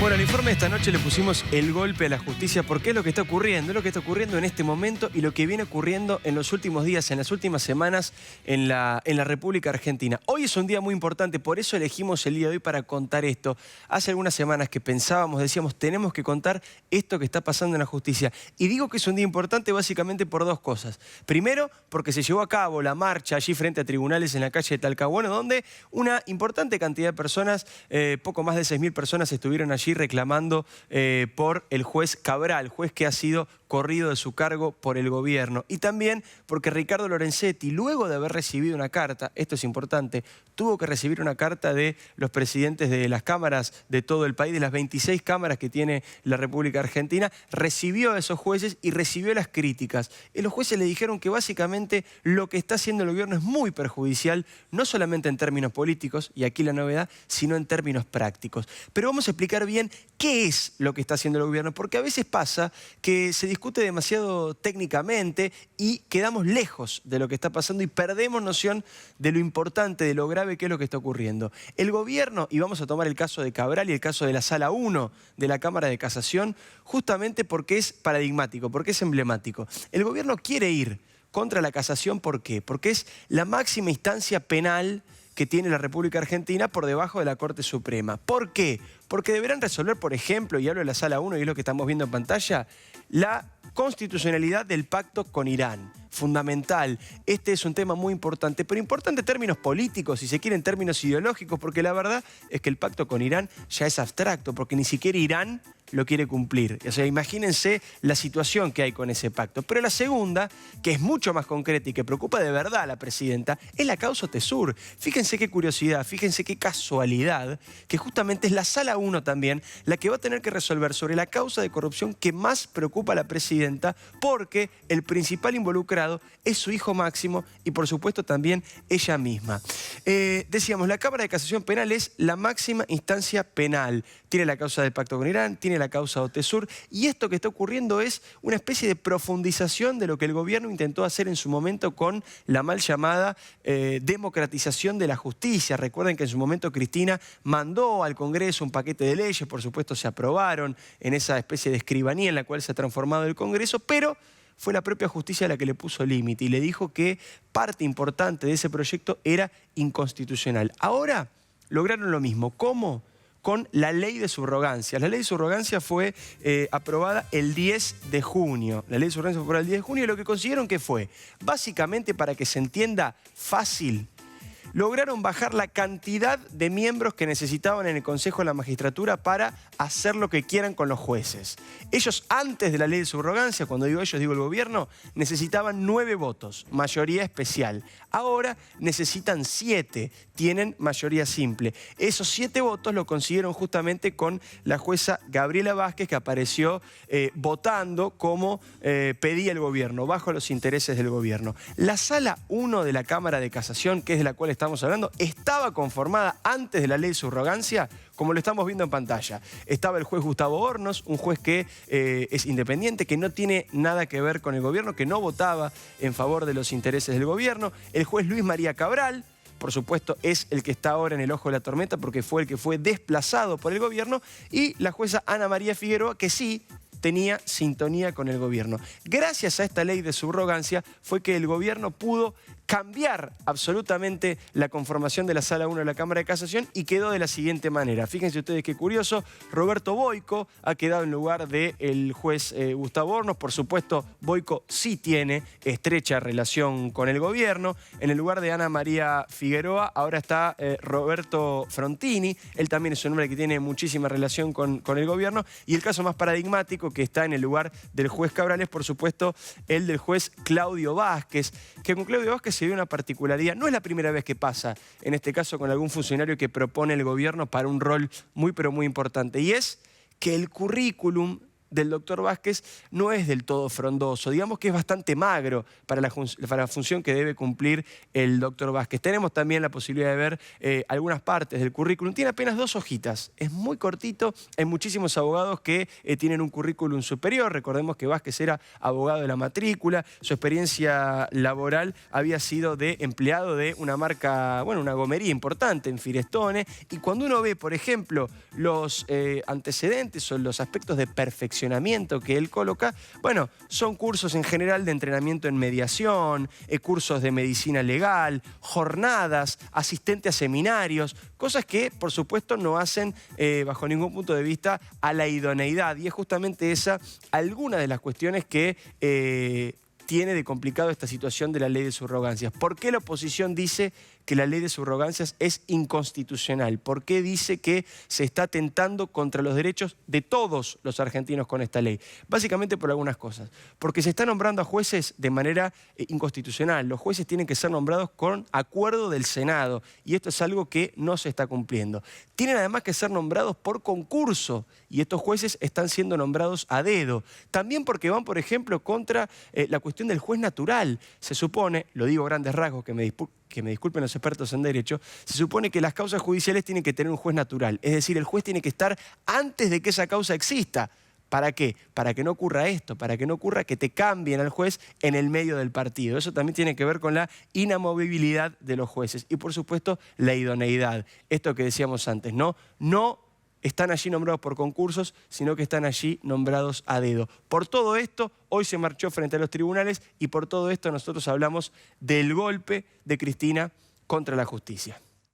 Bueno, al informe de esta noche le pusimos el golpe a la justicia porque es lo que está ocurriendo, es lo que está ocurriendo en este momento y lo que viene ocurriendo en los últimos días, en las últimas semanas en la República Argentina. Hoy es un día muy importante, por eso elegimos el día de hoy para contar esto. Hace algunas semanas que pensábamos, decíamos, tenemos que contar esto que está pasando en la justicia. Y digo que es un día importante básicamente por dos cosas. Primero, porque se llevó a cabo la marcha allí frente a tribunales en la calle de Talcahuano, donde una importante cantidad de personas, poco más de 6.000 personas estuvieron allí reclamando por el juez Cabral, juez que ha sido corrido de su cargo por el gobierno. Y también porque Ricardo Lorenzetti, luego de haber recibido una carta, esto es importante, tuvo que recibir una carta de los presidentes de las cámaras de todo el país, de las 26 cámaras que tiene la República Argentina, recibió a esos jueces y recibió las críticas. Y los jueces le dijeron que básicamente lo que está haciendo el gobierno es muy perjudicial, no solamente en términos políticos, y aquí la novedad, sino en términos prácticos. Pero vamos a explicar bien qué es lo que está haciendo el gobierno, porque a veces pasa que se discute demasiado técnicamente y quedamos lejos de lo que está pasando y perdemos noción de lo importante, de lo grave que es lo que está ocurriendo. El gobierno, y vamos a tomar el caso de Cabral y el caso de la Sala 1 de la Cámara de Casación, justamente porque es paradigmático, porque es emblemático. El gobierno quiere ir contra la casación, ¿por qué? Porque es la máxima instancia penal que tiene la República Argentina por debajo de la Corte Suprema. ¿Por qué? Porque deberán resolver, por ejemplo, y hablo de la Sala 1 y es lo que estamos viendo en pantalla, la constitucionalidad del pacto con Irán. Fundamental. Este es un tema muy importante, pero importante en términos políticos, si se quiere, en términos ideológicos, porque la verdad es que el pacto con Irán ya es abstracto, porque ni siquiera Irán lo quiere cumplir. O sea, imagínense la situación que hay con ese pacto. Pero la segunda, que es mucho más concreta y que preocupa de verdad a la presidenta, es la causa Otesur. Fíjense qué curiosidad, fíjense qué casualidad, que justamente es la Sala 1 también la que va a tener que resolver sobre la causa de corrupción que más preocupa a la presidenta, porque el principal involucrado es su hijo Máximo y por supuesto también ella misma. Decíamos, la Cámara de Casación Penal es la máxima instancia penal. Tiene la causa del pacto con Irán, tiene la causa Otesur, y esto que está ocurriendo es una especie de profundización de lo que el gobierno intentó hacer en su momento con la mal llamada democratización de la justicia. Recuerden que en su momento Cristina mandó al Congreso un paquete de leyes, por supuesto se aprobaron en esa especie de escribanía en la cual se ha transformado el Congreso, pero fue la propia justicia la que le puso límite y le dijo que parte importante de ese proyecto era inconstitucional. Ahora lograron lo mismo. ¿Cómo? Con la ley de subrogancia. La ley de subrogancia fue aprobada el 10 de junio. La ley de subrogancia fue aprobada el 10 de junio y lo que consiguieron que fue, básicamente para que se entienda fácil, lograron bajar la cantidad de miembros que necesitaban en el Consejo de la Magistratura para hacer lo que quieran con los jueces. Ellos, antes de la ley de subrogancia, cuando digo ellos, digo el gobierno, necesitaban 9 votos, mayoría especial. Ahora necesitan 7, tienen mayoría simple. Esos 7 votos lo consiguieron justamente con la jueza Gabriela Vázquez, que apareció votando como pedía el gobierno, bajo los intereses del gobierno. La Sala 1 de la Cámara de Casación, que es de la cual estamos hablando, estaba conformada antes de la ley de subrogancia, como lo estamos viendo en pantalla. Estaba el juez Gustavo Hornos, un juez que es independiente, que no tiene nada que ver con el gobierno, que no votaba en favor de los intereses del gobierno. El juez Luis María Cabral, por supuesto, es el que está ahora en el ojo de la tormenta porque fue el que fue desplazado por el gobierno. Y la jueza Ana María Figueroa, que sí tenía sintonía con el gobierno. Gracias a esta ley de subrogancia fue que el gobierno pudo cambiar absolutamente la conformación de la Sala 1 de la Cámara de Casación y quedó de la siguiente manera. Fíjense ustedes qué curioso, Roberto Boico ha quedado en lugar del juez Gustavo Hornos. Por supuesto, Boico sí tiene estrecha relación con el gobierno. En el lugar de Ana María Figueroa ahora está Roberto Frontini. Él también es un hombre que tiene muchísima relación con el gobierno. Y el caso más paradigmático que está en el lugar del juez Cabral es, por supuesto, el del juez Claudio Vázquez, que con Claudio Vázquez se dio una particularidad. No es la primera vez que pasa, en este caso con algún funcionario que propone el gobierno para un rol muy pero muy importante, y es que el currículum del doctor Vázquez no es del todo frondoso, digamos que es bastante magro para la función que debe cumplir el doctor Vázquez. Tenemos también la posibilidad de ver algunas partes del currículum. Tiene apenas 2 hojitas, es muy cortito. Hay muchísimos abogados que tienen un currículum superior. Recordemos que Vázquez era abogado de la matrícula, su experiencia laboral había sido de empleado de una marca, bueno, una gomería importante en Firestone, y cuando uno ve, por ejemplo, los antecedentes o los aspectos de perfeccionamiento que él coloca, bueno, son cursos en general de entrenamiento en mediación, cursos de medicina legal, jornadas, asistente a seminarios, cosas que, por supuesto, no hacen bajo ningún punto de vista a la idoneidad, y es justamente esa alguna de las cuestiones que tiene de complicado esta situación de la ley de subrogancias. ¿Por qué la oposición dice que la ley de subrogancias es inconstitucional? ¿Por qué dice que se está atentando contra los derechos de todos los argentinos con esta ley? Básicamente por algunas cosas. Porque se está nombrando a jueces de manera inconstitucional. Los jueces tienen que ser nombrados con acuerdo del Senado, y esto es algo que no se está cumpliendo. Tienen además que ser nombrados por concurso, y estos jueces están siendo nombrados a dedo. También porque van, por ejemplo, contra la cuestión del juez natural. Se supone, lo digo a grandes rasgos, que me disculpen los expertos en derecho, se supone que las causas judiciales tienen que tener un juez natural. Es decir, el juez tiene que estar antes de que esa causa exista. ¿Para qué? Para que no ocurra esto, para que no ocurra que te cambien al juez en el medio del partido. Eso también tiene que ver con la inamovibilidad de los jueces y, por supuesto, la idoneidad. Esto que decíamos antes, ¿no? No están allí nombrados por concursos, sino que están allí nombrados a dedo. Por todo esto, hoy se marchó frente a los tribunales, y por todo esto nosotros hablamos del golpe de Cristina contra la justicia.